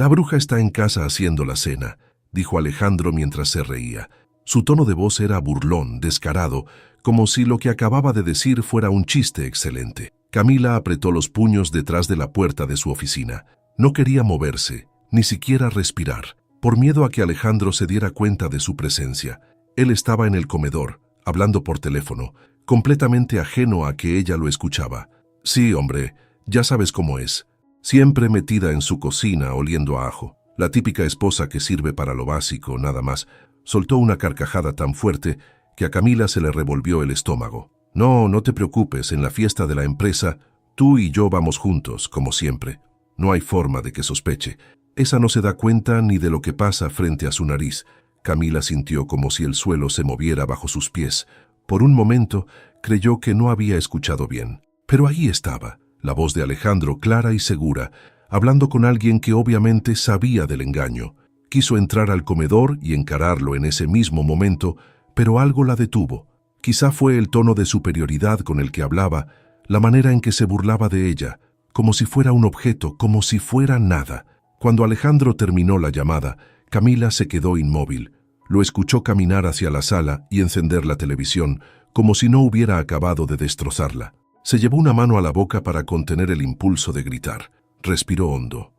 La bruja está en casa haciendo la cena, dijo Alejandro mientras se reía. Su tono de voz era burlón, descarado, como si lo que acababa de decir fuera un chiste excelente. Camila apretó los puños detrás de la puerta de su oficina. No quería moverse, ni siquiera respirar, por miedo a que Alejandro se diera cuenta de su presencia. Él estaba en el comedor, hablando por teléfono, completamente ajeno a que ella lo escuchaba. Sí, hombre, ya sabes cómo es. Siempre metida en su cocina oliendo a ajo. La típica esposa que sirve para lo básico, nada más. Soltó una carcajada tan fuerte que a Camila se le revolvió el estómago. No, no te preocupes, en la fiesta de la empresa, tú y yo vamos juntos, como siempre. No hay forma de que sospeche. Esa no se da cuenta ni de lo que pasa frente a su nariz. Camila sintió como si el suelo se moviera bajo sus pies. Por un momento creyó que no había escuchado bien. Pero ahí estaba, la voz de Alejandro clara y segura, hablando con alguien que obviamente sabía del engaño. Quiso entrar al comedor y encararlo en ese mismo momento, pero algo la detuvo. Quizá fue el tono de superioridad con el que hablaba, la manera en que se burlaba de ella, como si fuera un objeto, como si fuera nada. Cuando Alejandro terminó la llamada, Camila se quedó inmóvil. Lo escuchó caminar hacia la sala y encender la televisión, como si no hubiera acabado de destrozarla. Se llevó una mano a la boca para contener el impulso de gritar. Respiró hondo.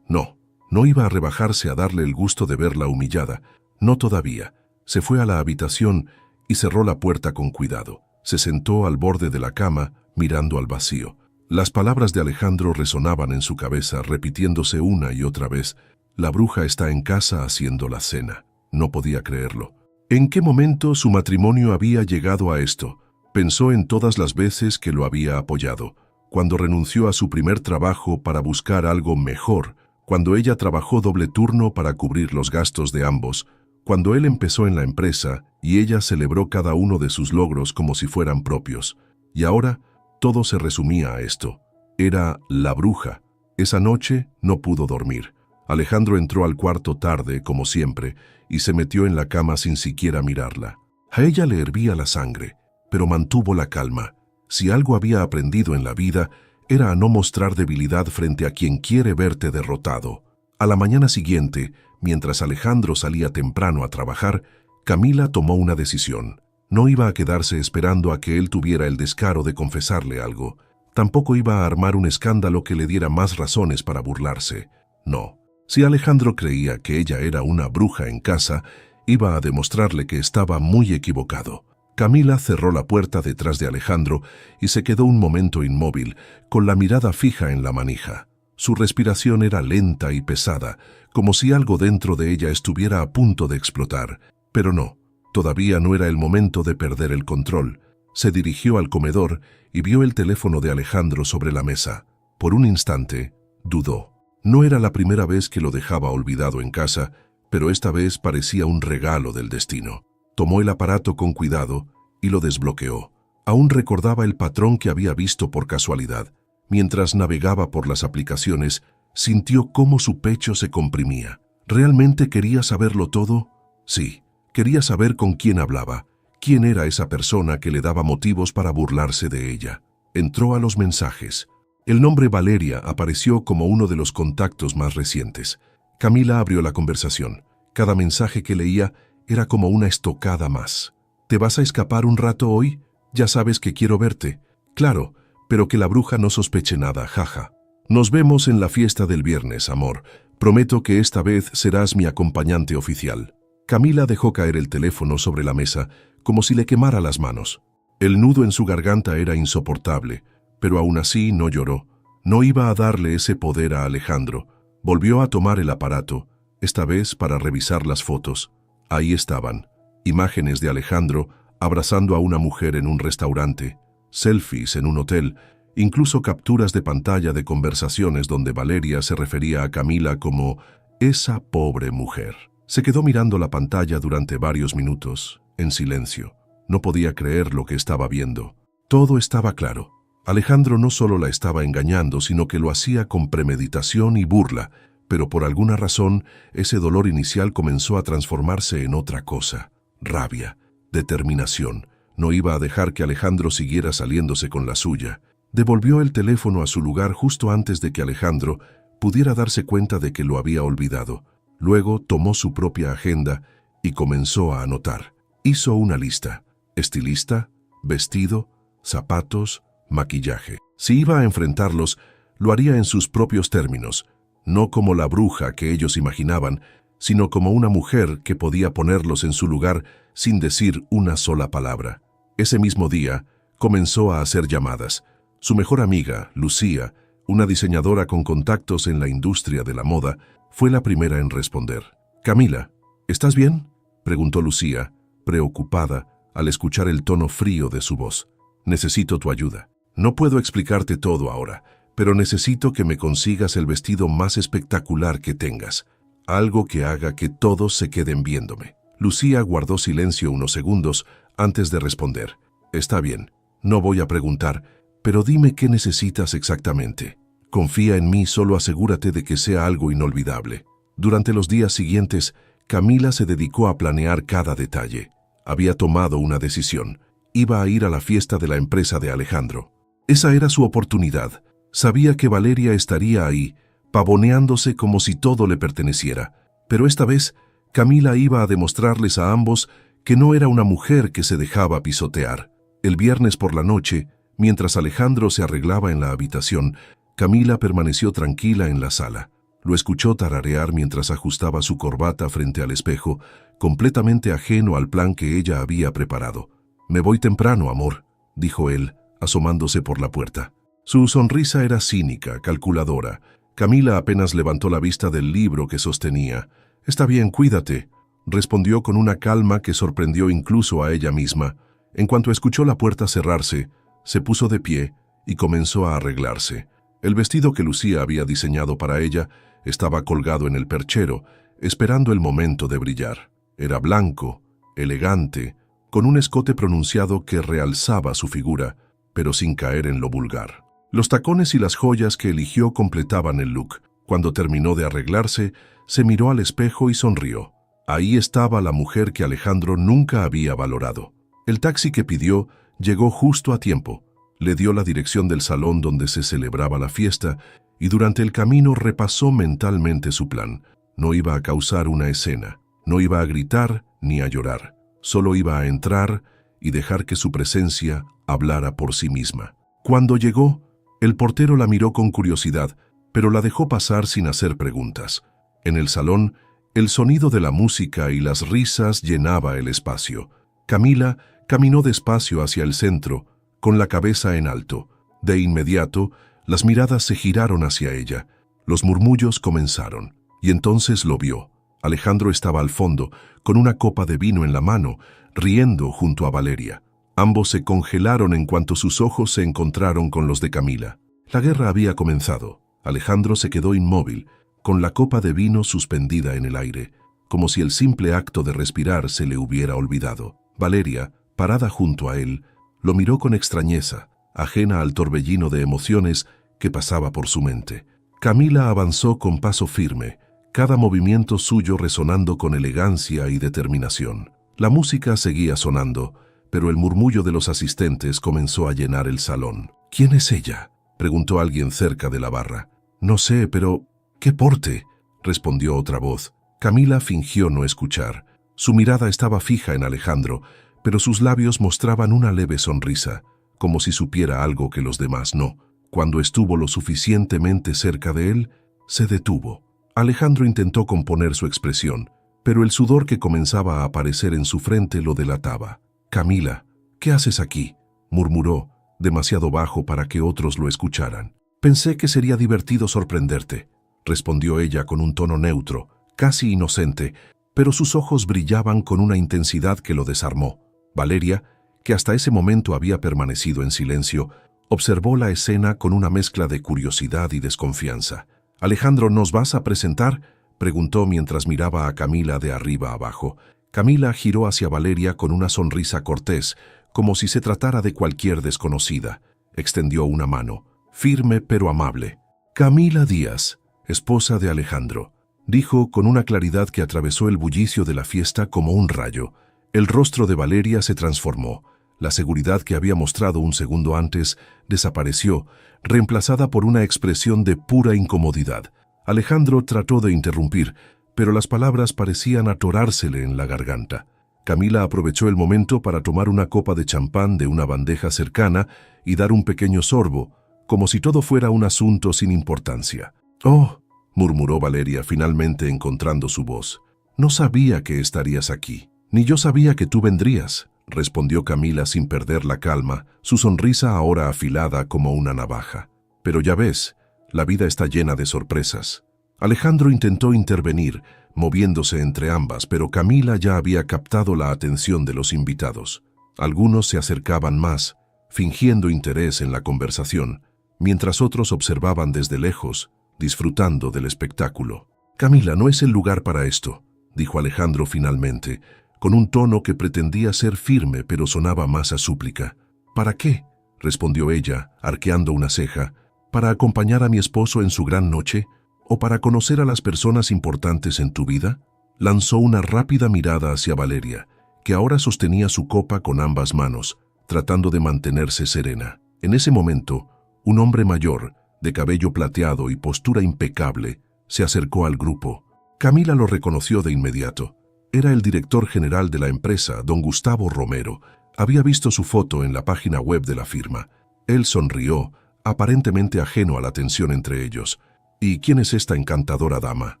No iba a rebajarse a darle el gusto de verla humillada. No todavía. Se fue a la habitación y cerró la puerta con cuidado. Se sentó al borde de la cama, mirando al vacío. Las palabras de Alejandro resonaban en su cabeza, repitiéndose una y otra vez. La bruja está en casa haciendo la cena. No podía creerlo. ¿En qué momento su matrimonio había llegado a esto? Pensó en todas las veces que lo había apoyado. Cuando renunció a su primer trabajo para buscar algo mejor, cuando ella trabajó doble turno para cubrir los gastos de ambos, cuando él empezó en la empresa y ella celebró cada uno de sus logros como si fueran propios. Y ahora, todo se resumía a esto. Era la bruja. Esa noche no pudo dormir. Alejandro entró al cuarto tarde, como siempre, y se metió en la cama sin siquiera mirarla. A ella le hervía la sangre, pero mantuvo la calma. Si algo había aprendido en la vida, era a no mostrar debilidad frente a quien quiere verte derrotado. A la mañana siguiente, mientras Alejandro salía temprano a trabajar, Camila tomó una decisión. No iba a quedarse esperando a que él tuviera el descaro de confesarle algo. Tampoco iba a armar un escándalo que le diera más razones para burlarse. No. Si Alejandro creía que ella era una bruja en casa, iba a demostrarle que estaba muy equivocado. Camila cerró la puerta detrás de Alejandro y se quedó un momento inmóvil, con la mirada fija en la manija. Su respiración era lenta y pesada, como si algo dentro de ella estuviera a punto de explotar. Pero no, todavía no era el momento de perder el control. Se dirigió al comedor y vio el teléfono de Alejandro sobre la mesa. Por un instante, dudó. No era la primera vez que lo dejaba olvidado en casa, pero esta vez parecía un regalo del destino. Tomó el aparato con cuidado y lo desbloqueó. Aún recordaba el patrón que había visto por casualidad. Mientras navegaba por las aplicaciones, sintió cómo su pecho se comprimía. ¿Realmente quería saberlo todo? Sí, quería saber con quién hablaba, quién era esa persona que le daba motivos para burlarse de ella. Entró a los mensajes. El nombre Valeria apareció como uno de los contactos más recientes. Camila abrió la conversación. Cada mensaje que leía era como una estocada más. ¿Te vas a escapar un rato hoy? Ya sabes que quiero verte. Claro, pero que la bruja no sospeche nada, jaja. Nos vemos en la fiesta del viernes, amor. Prometo que esta vez serás mi acompañante oficial. Camila dejó caer el teléfono sobre la mesa, como si le quemara las manos. El nudo en su garganta era insoportable, pero aún así no lloró. No iba a darle ese poder a Alejandro. Volvió a tomar el aparato, esta vez para revisar las fotos. Ahí estaban, imágenes de Alejandro abrazando a una mujer en un restaurante, selfies en un hotel, incluso capturas de pantalla de conversaciones donde Valeria se refería a Camila como esa pobre mujer. Se quedó mirando la pantalla durante varios minutos, en silencio. No podía creer lo que estaba viendo. Todo estaba claro. Alejandro no solo la estaba engañando, sino que lo hacía con premeditación y burla, pero por alguna razón ese dolor inicial comenzó a transformarse en otra cosa. Rabia, determinación. No iba a dejar que Alejandro siguiera saliéndose con la suya. Devolvió el teléfono a su lugar justo antes de que Alejandro pudiera darse cuenta de que lo había olvidado. Luego tomó su propia agenda y comenzó a anotar. Hizo una lista: estilista, vestido, zapatos, maquillaje. Si iba a enfrentarlos, lo haría en sus propios términos, no como la bruja que ellos imaginaban, sino como una mujer que podía ponerlos en su lugar sin decir una sola palabra. Ese mismo día, comenzó a hacer llamadas. Su mejor amiga, Lucía, una diseñadora con contactos en la industria de la moda, fue la primera en responder. «Camila, ¿estás bien?», preguntó Lucía, preocupada al escuchar el tono frío de su voz. «Necesito tu ayuda. No puedo explicarte todo ahora, pero necesito que me consigas el vestido más espectacular que tengas. Algo que haga que todos se queden viéndome». Lucía guardó silencio unos segundos antes de responder. «Está bien, no voy a preguntar, pero dime qué necesitas exactamente. Confía en mí, solo asegúrate de que sea algo inolvidable». Durante los días siguientes, Camila se dedicó a planear cada detalle. Había tomado una decisión. Iba a ir a la fiesta de la empresa de Alejandro. Esa era su oportunidad. Sabía que Valeria estaría ahí, pavoneándose como si todo le perteneciera. Pero esta vez, Camila iba a demostrarles a ambos que no era una mujer que se dejaba pisotear. El viernes por la noche, mientras Alejandro se arreglaba en la habitación, Camila permaneció tranquila en la sala. Lo escuchó tararear mientras ajustaba su corbata frente al espejo, completamente ajeno al plan que ella había preparado. «Me voy temprano, amor», dijo él, asomándose por la puerta. Su sonrisa era cínica, calculadora. Camila apenas levantó la vista del libro que sostenía. «Está bien, cuídate», respondió con una calma que sorprendió incluso a ella misma. En cuanto escuchó la puerta cerrarse, se puso de pie y comenzó a arreglarse. El vestido que Lucía había diseñado para ella estaba colgado en el perchero, esperando el momento de brillar. Era blanco, elegante, con un escote pronunciado que realzaba su figura, pero sin caer en lo vulgar. Los tacones y las joyas que eligió completaban el look. Cuando terminó de arreglarse, se miró al espejo y sonrió. Ahí estaba la mujer que Alejandro nunca había valorado. El taxi que pidió llegó justo a tiempo. Le dio la dirección del salón donde se celebraba la fiesta y durante el camino repasó mentalmente su plan. No iba a causar una escena, no iba a gritar ni a llorar. Solo iba a entrar y dejar que su presencia hablara por sí misma. Cuando llegó, el portero la miró con curiosidad, pero la dejó pasar sin hacer preguntas. En el salón, el sonido de la música y las risas llenaba el espacio. Camila caminó despacio hacia el centro, con la cabeza en alto. De inmediato, las miradas se giraron hacia ella. Los murmullos comenzaron, y entonces lo vio. Alejandro estaba al fondo, con una copa de vino en la mano, riendo junto a Valeria. Ambos se congelaron en cuanto sus ojos se encontraron con los de Camila. La guerra había comenzado. Alejandro se quedó inmóvil, con la copa de vino suspendida en el aire, como si el simple acto de respirar se le hubiera olvidado. Valeria, parada junto a él, lo miró con extrañeza, ajena al torbellino de emociones que pasaba por su mente. Camila avanzó con paso firme, cada movimiento suyo resonando con elegancia y determinación. La música seguía sonando, pero el murmullo de los asistentes comenzó a llenar el salón. «¿Quién es ella?», preguntó alguien cerca de la barra. «No sé, pero ¿qué porte?», respondió otra voz. Camila fingió no escuchar. Su mirada estaba fija en Alejandro, pero sus labios mostraban una leve sonrisa, como si supiera algo que los demás no. Cuando estuvo lo suficientemente cerca de él, se detuvo. Alejandro intentó componer su expresión, pero el sudor que comenzaba a aparecer en su frente lo delataba. «Camila, ¿qué haces aquí?», murmuró, demasiado bajo para que otros lo escucharan. «Pensé que sería divertido sorprenderte», respondió ella con un tono neutro, casi inocente, pero sus ojos brillaban con una intensidad que lo desarmó. Valeria, que hasta ese momento había permanecido en silencio, observó la escena con una mezcla de curiosidad y desconfianza. «Alejandro, ¿nos vas a presentar?», preguntó mientras miraba a Camila de arriba abajo. Camila giró hacia Valeria con una sonrisa cortés, como si se tratara de cualquier desconocida. Extendió una mano, firme pero amable. «Camila Díaz, esposa de Alejandro», dijo con una claridad que atravesó el bullicio de la fiesta como un rayo. El rostro de Valeria se transformó. La seguridad que había mostrado un segundo antes desapareció, reemplazada por una expresión de pura incomodidad. Alejandro trató de interrumpir, pero las palabras parecían atorársele en la garganta. Camila aprovechó el momento para tomar una copa de champán de una bandeja cercana y dar un pequeño sorbo, como si todo fuera un asunto sin importancia. «Oh», murmuró Valeria, finalmente encontrando su voz. «No sabía que estarías aquí. Ni yo sabía que tú vendrías», respondió Camila sin perder la calma, su sonrisa ahora afilada como una navaja. «Pero ya ves, la vida está llena de sorpresas». Alejandro intentó intervenir, moviéndose entre ambas, pero Camila ya había captado la atención de los invitados. Algunos se acercaban más, fingiendo interés en la conversación, mientras otros observaban desde lejos, disfrutando del espectáculo. «Camila, no es el lugar para esto», dijo Alejandro finalmente, con un tono que pretendía ser firme pero sonaba más a súplica. «¿Para qué?», respondió ella, arqueando una ceja. «¿Para acompañar a mi esposo en su gran noche? ¿O para conocer a las personas importantes en tu vida?». Lanzó una rápida mirada hacia Valeria, que ahora sostenía su copa con ambas manos, tratando de mantenerse serena. En ese momento, un hombre mayor, de cabello plateado y postura impecable, se acercó al grupo. Camila lo reconoció de inmediato. Era el director general de la empresa, don Gustavo Romero. Había visto su foto en la página web de la firma. Él sonrió, aparentemente ajeno a la tensión entre ellos. «¿Y quién es esta encantadora dama?»,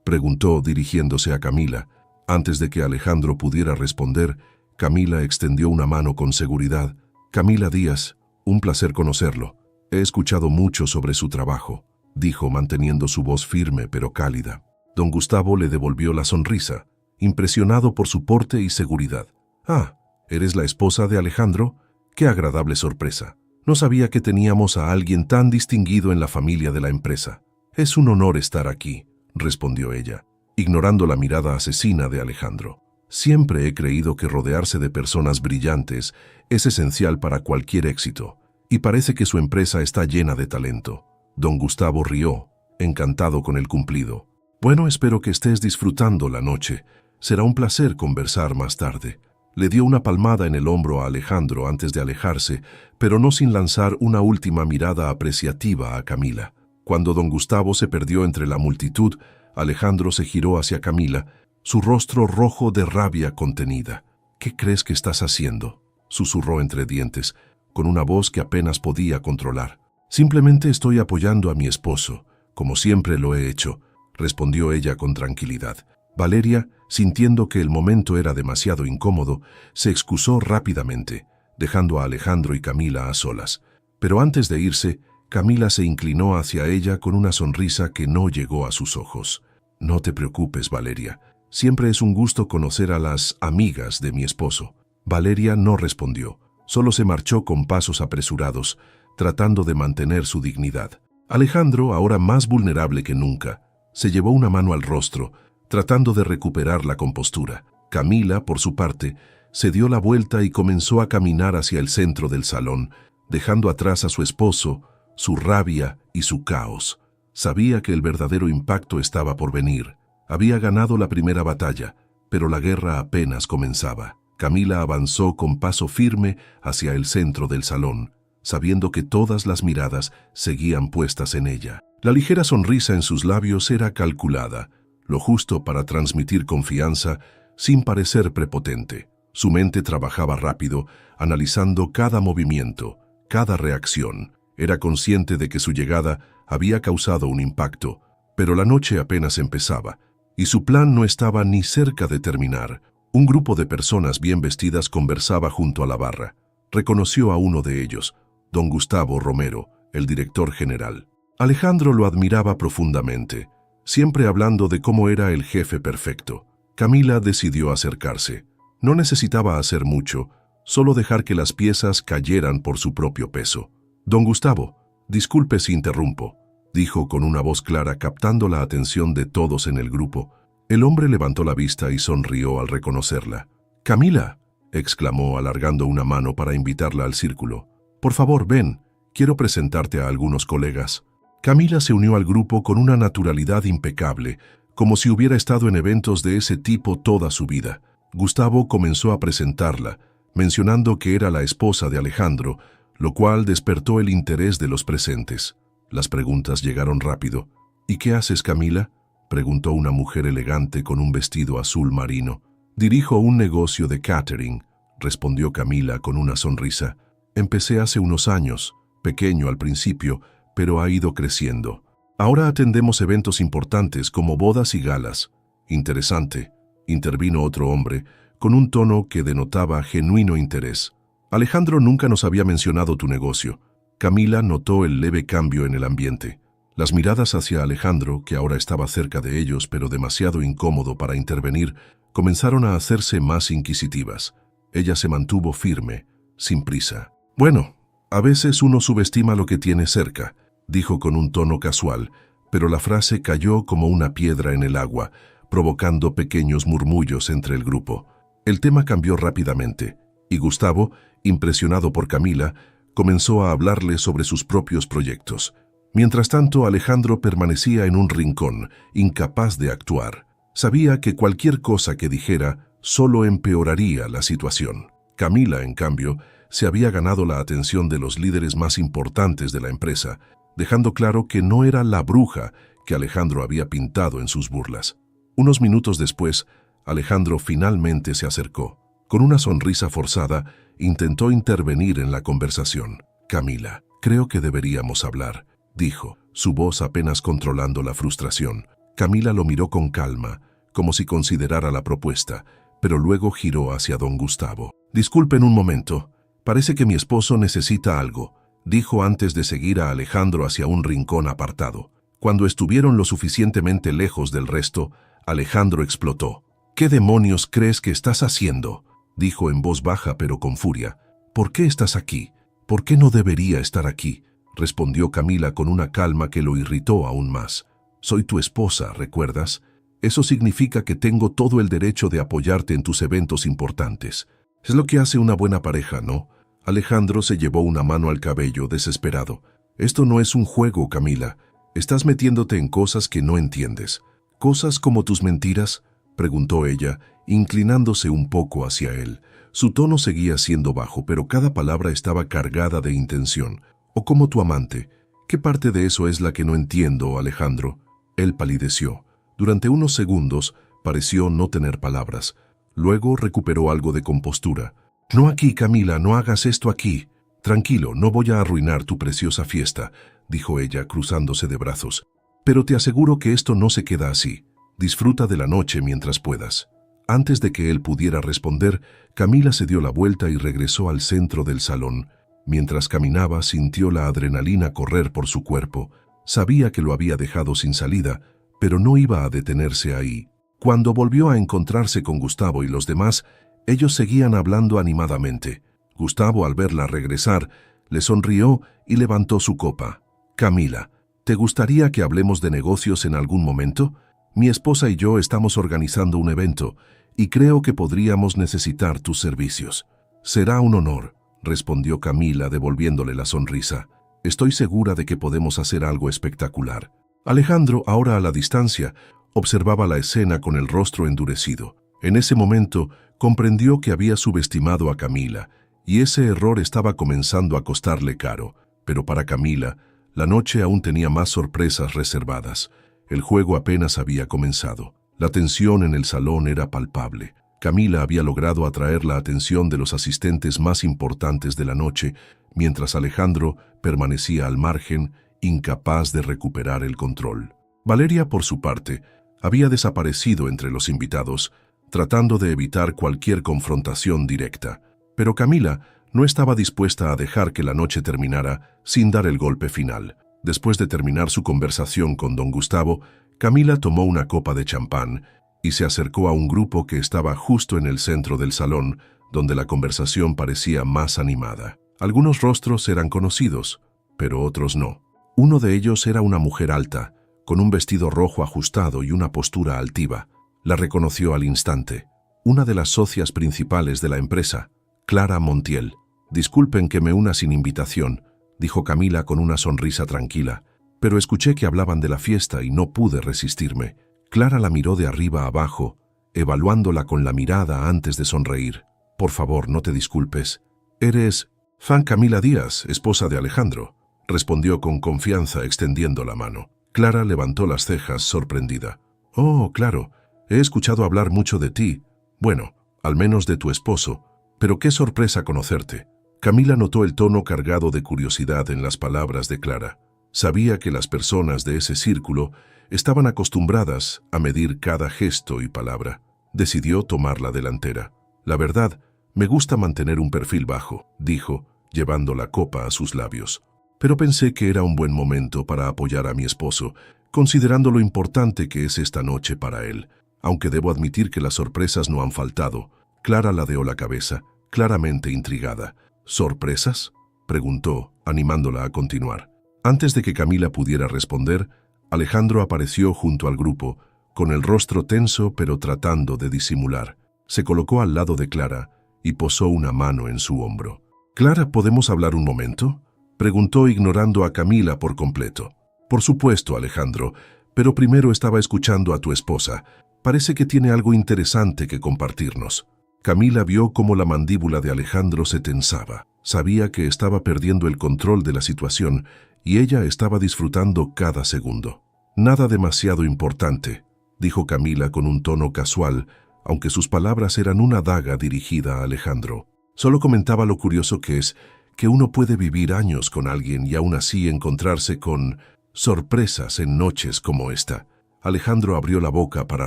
preguntó dirigiéndose a Camila. Antes de que Alejandro pudiera responder, Camila extendió una mano con seguridad. «Camila Díaz, un placer conocerlo. He escuchado mucho sobre su trabajo», dijo manteniendo su voz firme pero cálida. Don Gustavo le devolvió la sonrisa, impresionado por su porte y seguridad. «Ah, ¿eres la esposa de Alejandro? Qué agradable sorpresa. No sabía que teníamos a alguien tan distinguido en la familia de la empresa». «Es un honor estar aquí», respondió ella, ignorando la mirada asesina de Alejandro. «Siempre he creído que rodearse de personas brillantes es esencial para cualquier éxito, y parece que su empresa está llena de talento». Don Gustavo rió, encantado con el cumplido. «Bueno, espero que estés disfrutando la noche. Será un placer conversar más tarde». Le dio una palmada en el hombro a Alejandro antes de alejarse, pero no sin lanzar una última mirada apreciativa a Camila. Cuando don Gustavo se perdió entre la multitud, Alejandro se giró hacia Camila, su rostro rojo de rabia contenida. «¿Qué crees que estás haciendo?», susurró entre dientes, con una voz que apenas podía controlar. «Simplemente estoy apoyando a mi esposo, como siempre lo he hecho», respondió ella con tranquilidad. Valeria, sintiendo que el momento era demasiado incómodo, se excusó rápidamente, dejando a Alejandro y Camila a solas. Pero antes de irse, Camila se inclinó hacia ella con una sonrisa que no llegó a sus ojos. «No te preocupes, Valeria. Siempre es un gusto conocer a las amigas de mi esposo». Valeria no respondió, solo se marchó con pasos apresurados, tratando de mantener su dignidad. Alejandro, ahora más vulnerable que nunca, se llevó una mano al rostro, tratando de recuperar la compostura. Camila, por su parte, se dio la vuelta y comenzó a caminar hacia el centro del salón, dejando atrás a su esposo, su rabia y su caos. Sabía que el verdadero impacto estaba por venir. Había ganado la primera batalla, pero la guerra apenas comenzaba. Camila avanzó con paso firme hacia el centro del salón, sabiendo que todas las miradas seguían puestas en ella. La ligera sonrisa en sus labios era calculada, lo justo para transmitir confianza sin parecer prepotente. Su mente trabajaba rápido, analizando cada movimiento, cada reacción. Era consciente de que su llegada había causado un impacto, pero la noche apenas empezaba, y su plan no estaba ni cerca de terminar. Un grupo de personas bien vestidas conversaba junto a la barra. Reconoció a uno de ellos, don Gustavo Romero, el director general. Alejandro lo admiraba profundamente, siempre hablando de cómo era el jefe perfecto. Camila decidió acercarse. No necesitaba hacer mucho, solo dejar que las piezas cayeran por su propio peso. «Don Gustavo, disculpe si interrumpo», dijo con una voz clara, captando la atención de todos en el grupo. El hombre levantó la vista y sonrió al reconocerla. «Camila», exclamó alargando una mano para invitarla al círculo. «Por favor, ven, quiero presentarte a algunos colegas». Camila se unió al grupo con una naturalidad impecable, como si hubiera estado en eventos de ese tipo toda su vida. Gustavo comenzó a presentarla, mencionando que era la esposa de Alejandro, lo cual despertó el interés de los presentes. Las preguntas llegaron rápido. ¿Y qué haces, Camila?, preguntó una mujer elegante con un vestido azul marino. Dirijo un negocio de catering, respondió Camila con una sonrisa. Empecé hace unos años, pequeño al principio, pero ha ido creciendo. Ahora atendemos eventos importantes como bodas y galas. Interesante, intervino otro hombre, con un tono que denotaba genuino interés. Alejandro nunca nos había mencionado tu negocio. Camila notó el leve cambio en el ambiente. Las miradas hacia Alejandro, que ahora estaba cerca de ellos pero demasiado incómodo para intervenir, comenzaron a hacerse más inquisitivas. Ella se mantuvo firme, sin prisa. Bueno, a veces uno subestima lo que tiene cerca, dijo con un tono casual, pero la frase cayó como una piedra en el agua, provocando pequeños murmullos entre el grupo. El tema cambió rápidamente, y Gustavo, impresionado por Camila, comenzó a hablarle sobre sus propios proyectos. Mientras tanto, Alejandro permanecía en un rincón, incapaz de actuar. Sabía que cualquier cosa que dijera solo empeoraría la situación. Camila, en cambio, se había ganado la atención de los líderes más importantes de la empresa, dejando claro que no era la bruja que Alejandro había pintado en sus burlas. Unos minutos después, Alejandro finalmente se acercó. Con una sonrisa forzada, intentó intervenir en la conversación. Camila, creo que deberíamos hablar, dijo, su voz apenas controlando la frustración. Camila lo miró con calma, como si considerara la propuesta, pero luego giró hacia don Gustavo. Disculpen un momento, parece que mi esposo necesita algo, dijo antes de seguir a Alejandro hacia un rincón apartado. Cuando estuvieron lo suficientemente lejos del resto, Alejandro explotó. ¿Qué demonios crees que estás haciendo?, dijo en voz baja pero con furia. ¿Por qué estás aquí? ¿Por qué no debería estar aquí?, respondió Camila con una calma que lo irritó aún más. Soy tu esposa, ¿recuerdas? Eso significa que tengo todo el derecho de apoyarte en tus eventos importantes. Es lo que hace una buena pareja, ¿no? Alejandro se llevó una mano al cabello, desesperado. Esto no es un juego, Camila. Estás metiéndote en cosas que no entiendes. ¿Cosas como tus mentiras?, preguntó ella, inclinándose un poco hacia él. Su tono seguía siendo bajo, pero cada palabra estaba cargada de intención. ¿O como tu amante? ¿Qué parte de eso es la que no entiendo, Alejandro? Él palideció. Durante unos segundos pareció no tener palabras. Luego recuperó algo de compostura. No aquí, Camila, no hagas esto aquí. Tranquilo, no voy a arruinar tu preciosa fiesta, dijo ella, cruzándose de brazos. Pero te aseguro que esto no se queda así. Disfruta de la noche mientras puedas. Antes de que él pudiera responder, Camila se dio la vuelta y regresó al centro del salón. Mientras caminaba, sintió la adrenalina correr por su cuerpo. Sabía que lo había dejado sin salida, pero no iba a detenerse ahí. Cuando volvió a encontrarse con Gustavo y los demás, ellos seguían hablando animadamente. Gustavo, al verla regresar, le sonrió y levantó su copa. Camila, ¿te gustaría que hablemos de negocios en algún momento? Mi esposa y yo estamos organizando un evento y creo que podríamos necesitar tus servicios. Será un honor, respondió Camila devolviéndole la sonrisa. Estoy segura de que podemos hacer algo espectacular. Alejandro, ahora a la distancia, observaba la escena con el rostro endurecido. En ese momento comprendió que había subestimado a Camila y ese error estaba comenzando a costarle caro. Pero para Camila, la noche aún tenía más sorpresas reservadas. El juego apenas había comenzado. La tensión en el salón era palpable. Camila había logrado atraer la atención de los asistentes más importantes de la noche, mientras Alejandro permanecía al margen, incapaz de recuperar el control. Valeria, por su parte, había desaparecido entre los invitados, tratando de evitar cualquier confrontación directa. Pero Camila no estaba dispuesta a dejar que la noche terminara sin dar el golpe final. Después de terminar su conversación con don Gustavo, Camila tomó una copa de champán y se acercó a un grupo que estaba justo en el centro del salón, donde la conversación parecía más animada. Algunos rostros eran conocidos, pero otros no. Uno de ellos era una mujer alta, con un vestido rojo ajustado y una postura altiva. La reconoció al instante. Una de las socias principales de la empresa, Clara Montiel. Disculpen que me una sin invitación, dijo Camila con una sonrisa tranquila, pero escuché que hablaban de la fiesta y no pude resistirme. Clara la miró de arriba a abajo, evaluándola con la mirada antes de sonreír. Por favor, no te disculpes. Eres Fan Camila Díaz, esposa de Alejandro, respondió con confianza extendiendo la mano. Clara levantó las cejas, sorprendida. «Oh, claro, he escuchado hablar mucho de ti. Bueno, al menos de tu esposo. Pero qué sorpresa conocerte». Camila notó el tono cargado de curiosidad en las palabras de Clara. Sabía que las personas de ese círculo estaban acostumbradas a medir cada gesto y palabra. Decidió tomar la delantera. «La verdad, me gusta mantener un perfil bajo», dijo, llevando la copa a sus labios. «Pero pensé que era un buen momento para apoyar a mi esposo, considerando lo importante que es esta noche para él. Aunque debo admitir que las sorpresas no han faltado». Clara ladeó la cabeza, claramente intrigada. «¿Sorpresas?», preguntó, animándola a continuar. Antes de que Camila pudiera responder, Alejandro apareció junto al grupo, con el rostro tenso pero tratando de disimular. Se colocó al lado de Clara y posó una mano en su hombro. «Clara, ¿podemos hablar un momento?», preguntó ignorando a Camila por completo. «Por supuesto, Alejandro, pero primero estaba escuchando a tu esposa. Parece que tiene algo interesante que compartirnos». Camila vio cómo la mandíbula de Alejandro se tensaba. Sabía que estaba perdiendo el control de la situación y ella estaba disfrutando cada segundo. «Nada demasiado importante», dijo Camila con un tono casual, aunque sus palabras eran una daga dirigida a Alejandro. «Solo comentaba lo curioso que es que uno puede vivir años con alguien y aún así encontrarse con sorpresas en noches como esta». Alejandro abrió la boca para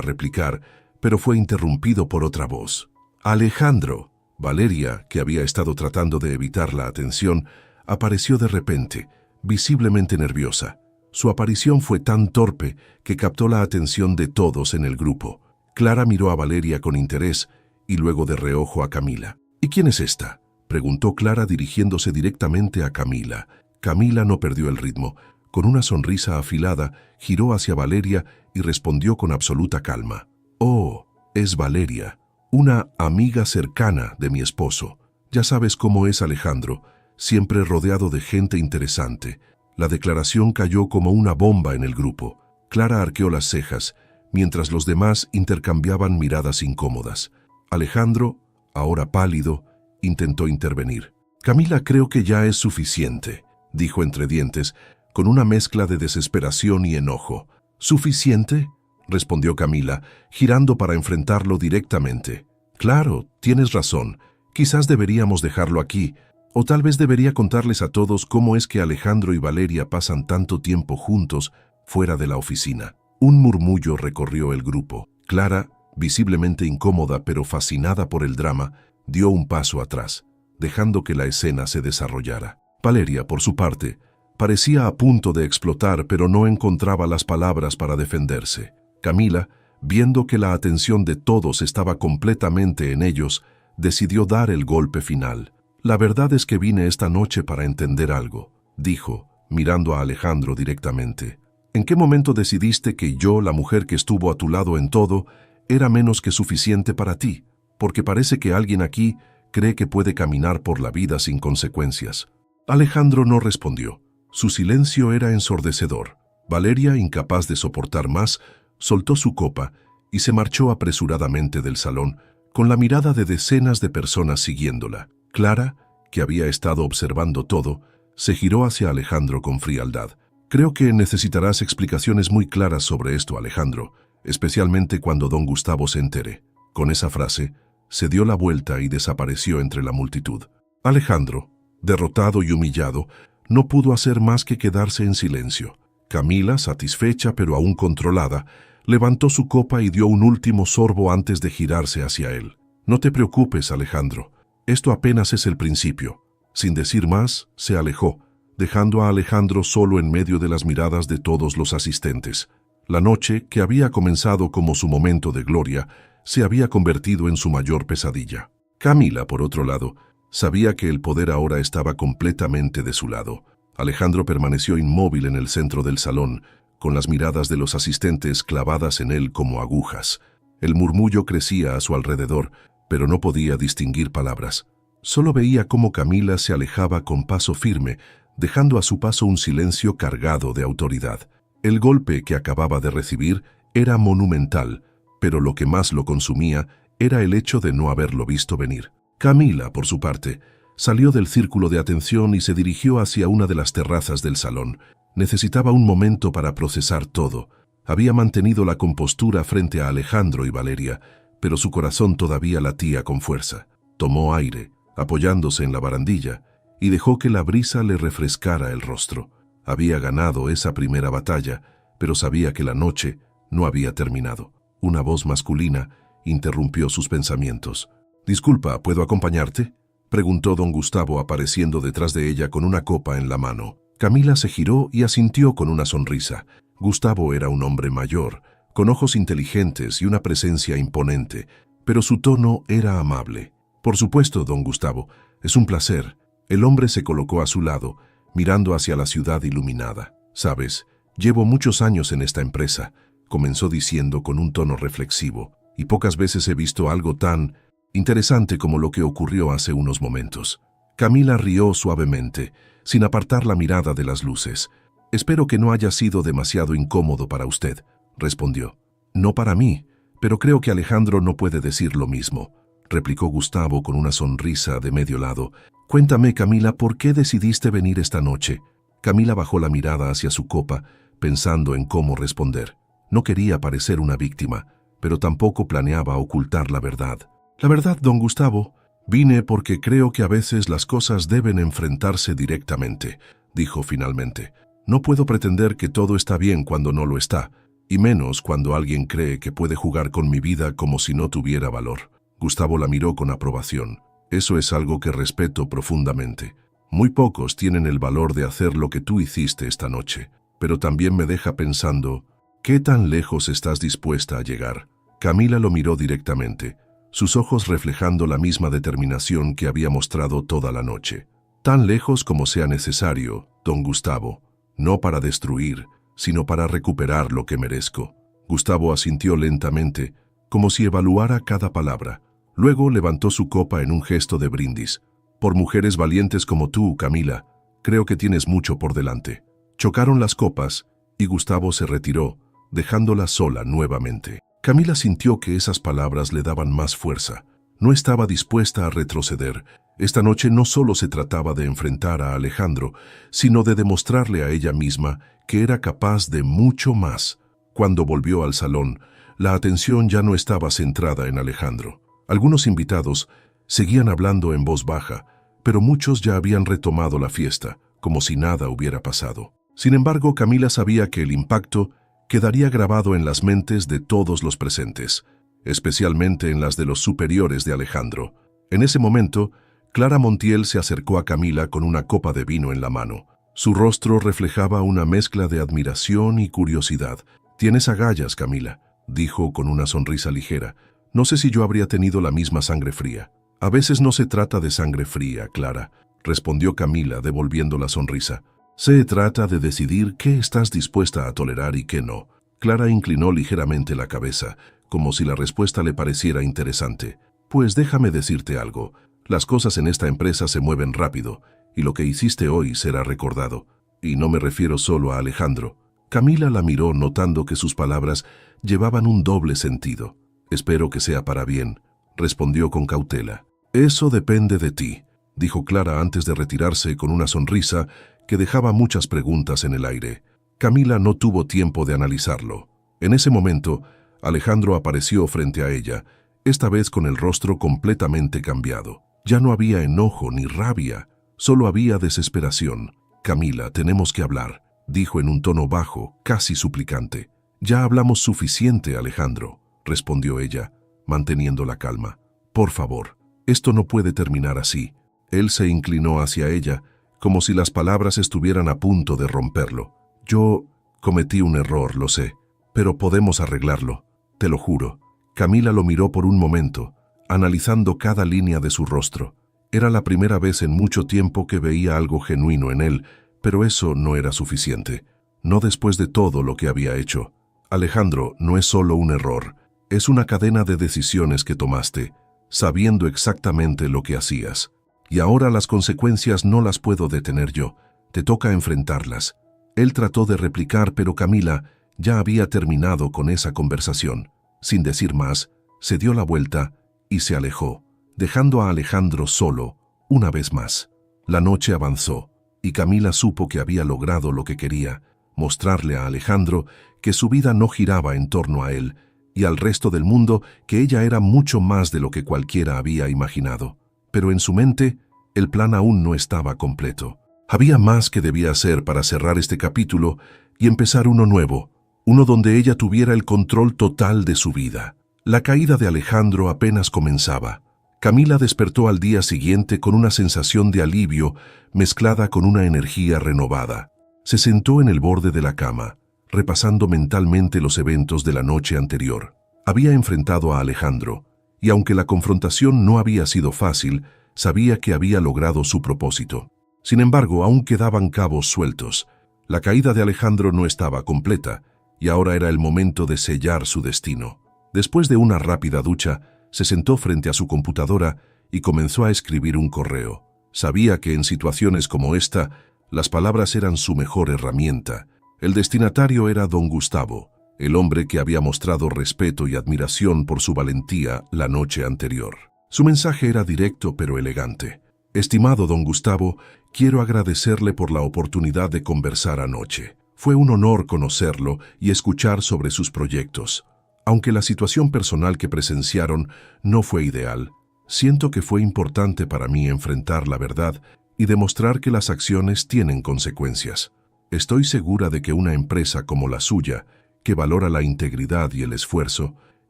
replicar, pero fue interrumpido por otra voz. «Alejandro». Valeria, que había estado tratando de evitar la atención, apareció de repente, visiblemente nerviosa. Su aparición fue tan torpe que captó la atención de todos en el grupo. Clara miró a Valeria con interés y luego de reojo a Camila. «¿Y quién es esta?», preguntó Clara dirigiéndose directamente a Camila. Camila no perdió el ritmo. Con una sonrisa afilada, giró hacia Valeria y respondió con absoluta calma. «Oh, es Valeria, una amiga cercana de mi esposo. Ya sabes cómo es Alejandro, siempre rodeado de gente interesante». La declaración cayó como una bomba en el grupo. Clara arqueó las cejas, mientras los demás intercambiaban miradas incómodas. Alejandro, ahora pálido, intentó intervenir. «Camila, creo que ya es suficiente», dijo entre dientes, con una mezcla de desesperación y enojo. «¿Suficiente?», respondió Camila, girando para enfrentarlo directamente. «Claro, tienes razón. Quizás deberíamos dejarlo aquí. O tal vez debería contarles a todos cómo es que Alejandro y Valeria pasan tanto tiempo juntos fuera de la oficina». Un murmullo recorrió el grupo. Clara, visiblemente incómoda pero fascinada por el drama, dio un paso atrás, dejando que la escena se desarrollara. Valeria, por su parte, parecía a punto de explotar pero no encontraba las palabras para defenderse. Camila, viendo que la atención de todos estaba completamente en ellos, decidió dar el golpe final. «La verdad es que vine esta noche para entender algo», dijo, mirando a Alejandro directamente. «¿En qué momento decidiste que yo, la mujer que estuvo a tu lado en todo, era menos que suficiente para ti? Porque parece que alguien aquí cree que puede caminar por la vida sin consecuencias». Alejandro no respondió. Su silencio era ensordecedor. Valeria, incapaz de soportar más, soltó su copa y se marchó apresuradamente del salón, con la mirada de decenas de personas siguiéndola. Clara, que había estado observando todo, se giró hacia Alejandro con frialdad. «Creo que necesitarás explicaciones muy claras sobre esto, Alejandro, especialmente cuando don Gustavo se entere». Con esa frase, se dio la vuelta y desapareció entre la multitud. Alejandro, derrotado y humillado, no pudo hacer más que quedarse en silencio. Camila, satisfecha pero aún controlada, levantó su copa y dio un último sorbo antes de girarse hacia él. «No te preocupes, Alejandro. Esto apenas es el principio». Sin decir más, se alejó, dejando a Alejandro solo en medio de las miradas de todos los asistentes. La noche, que había comenzado como su momento de gloria, se había convertido en su mayor pesadilla. Camila, por otro lado, sabía que el poder ahora estaba completamente de su lado. Alejandro permaneció inmóvil en el centro del salón, con las miradas de los asistentes clavadas en él como agujas. El murmullo crecía a su alrededor, pero no podía distinguir palabras. Solo veía cómo Camila se alejaba con paso firme, dejando a su paso un silencio cargado de autoridad. El golpe que acababa de recibir era monumental, pero lo que más lo consumía era el hecho de no haberlo visto venir. Camila, por su parte, salió del círculo de atención y se dirigió hacia una de las terrazas del salón. Necesitaba un momento para procesar todo. Había mantenido la compostura frente a Alejandro y Valeria, pero su corazón todavía latía con fuerza. Tomó aire, apoyándose en la barandilla, y dejó que la brisa le refrescara el rostro. Había ganado esa primera batalla, pero sabía que la noche no había terminado. Una voz masculina interrumpió sus pensamientos. «Disculpa, ¿puedo acompañarte?», preguntó don Gustavo apareciendo detrás de ella con una copa en la mano. Camila se giró y asintió con una sonrisa. Gustavo era un hombre mayor, con ojos inteligentes y una presencia imponente, pero su tono era amable. «Por supuesto, don Gustavo, es un placer». El hombre se colocó a su lado, mirando hacia la ciudad iluminada. «Sabes, llevo muchos años en esta empresa», comenzó diciendo con un tono reflexivo, «y pocas veces he visto algo tan interesante como lo que ocurrió hace unos momentos». Camila rió suavemente, sin apartar la mirada de las luces. «Espero que no haya sido demasiado incómodo para usted», respondió. «No para mí, pero creo que Alejandro no puede decir lo mismo», replicó Gustavo con una sonrisa de medio lado. «Cuéntame, Camila, ¿por qué decidiste venir esta noche?». Camila bajó la mirada hacia su copa, pensando en cómo responder. No quería parecer una víctima, pero tampoco planeaba ocultar la verdad. «La verdad, don Gustavo, vine porque creo que a veces las cosas deben enfrentarse directamente», dijo finalmente. «No puedo pretender que todo está bien cuando no lo está, y menos cuando alguien cree que puede jugar con mi vida como si no tuviera valor». Gustavo la miró con aprobación. «Eso es algo que respeto profundamente. Muy pocos tienen el valor de hacer lo que tú hiciste esta noche, pero también me deja pensando, ¿qué tan lejos estás dispuesta a llegar?». Camila lo miró directamente, sus ojos reflejando la misma determinación que había mostrado toda la noche. «Tan lejos como sea necesario, don Gustavo, no para destruir, sino para recuperar lo que merezco». Gustavo asintió lentamente, como si evaluara cada palabra. Luego levantó su copa en un gesto de brindis. «Por mujeres valientes como tú, Camila, creo que tienes mucho por delante». Chocaron las copas y Gustavo se retiró, dejándola sola nuevamente. Camila sintió que esas palabras le daban más fuerza. No estaba dispuesta a retroceder. Esta noche no solo se trataba de enfrentar a Alejandro, sino de demostrarle a ella misma que era capaz de mucho más. Cuando volvió al salón, la atención ya no estaba centrada en Alejandro. Algunos invitados seguían hablando en voz baja, pero muchos ya habían retomado la fiesta, como si nada hubiera pasado. Sin embargo, Camila sabía que el impacto quedaría grabado en las mentes de todos los presentes, especialmente en las de los superiores de Alejandro. En ese momento, Clara Montiel se acercó a Camila con una copa de vino en la mano. Su rostro reflejaba una mezcla de admiración y curiosidad. «Tienes agallas, Camila», dijo con una sonrisa ligera. «No sé si yo habría tenido la misma sangre fría». «A veces no se trata de sangre fría, Clara», respondió Camila devolviendo la sonrisa. «Se trata de decidir qué estás dispuesta a tolerar y qué no». Clara inclinó ligeramente la cabeza, como si la respuesta le pareciera interesante. «Pues déjame decirte algo. Las cosas en esta empresa se mueven rápido, y lo que hiciste hoy será recordado. Y no me refiero solo a Alejandro». Camila la miró notando que sus palabras llevaban un doble sentido. «Espero que sea para bien», respondió con cautela. «Eso depende de ti», dijo Clara antes de retirarse con una sonrisa que dejaba muchas preguntas en el aire. Camila no tuvo tiempo de analizarlo. En ese momento, Alejandro apareció frente a ella, esta vez con el rostro completamente cambiado. Ya no había enojo ni rabia, solo había desesperación. «Camila, tenemos que hablar», dijo en un tono bajo, casi suplicante. «Ya hablamos suficiente, Alejandro», respondió ella, manteniendo la calma. «Por favor, esto no puede terminar así». Él se inclinó hacia ella, como si las palabras estuvieran a punto de romperlo. «Yo cometí un error, lo sé, pero podemos arreglarlo, te lo juro». Camila lo miró por un momento, analizando cada línea de su rostro. Era la primera vez en mucho tiempo que veía algo genuino en él, pero eso no era suficiente. No después de todo lo que había hecho. «Alejandro, no es solo un error, es una cadena de decisiones que tomaste, sabiendo exactamente lo que hacías. Y ahora las consecuencias no las puedo detener yo, te toca enfrentarlas». Él trató de replicar, pero Camila ya había terminado con esa conversación. Sin decir más, se dio la vuelta y se alejó, dejando a Alejandro solo, una vez más. La noche avanzó. y Camila supo que había logrado lo que quería, mostrarle a Alejandro que su vida no giraba en torno a él, y al resto del mundo que ella era mucho más de lo que cualquiera había imaginado. Pero en su mente, el plan aún no estaba completo. Había más que debía hacer para cerrar este capítulo y empezar uno nuevo, uno donde ella tuviera el control total de su vida. La caída de Alejandro apenas comenzaba. Camila despertó al día siguiente con una sensación de alivio mezclada con una energía renovada. Se sentó en el borde de la cama, repasando mentalmente los eventos de la noche anterior. Había enfrentado a Alejandro, y aunque la confrontación no había sido fácil, sabía que había logrado su propósito. Sin embargo, aún quedaban cabos sueltos. La caída de Alejandro no estaba completa, y ahora era el momento de sellar su destino. Después de una rápida ducha, se sentó frente a su computadora y comenzó a escribir un correo. Sabía que en situaciones como esta, las palabras eran su mejor herramienta. El destinatario era don Gustavo, el hombre que había mostrado respeto y admiración por su valentía la noche anterior. Su mensaje era directo pero elegante. Estimado don Gustavo, quiero agradecerle por la oportunidad de conversar anoche. Fue un honor conocerlo y escuchar sobre sus proyectos. Aunque la situación personal que presenciaron no fue ideal, siento que fue importante para mí enfrentar la verdad y demostrar que las acciones tienen consecuencias. Estoy segura de que una empresa como la suya, que valora la integridad y el esfuerzo,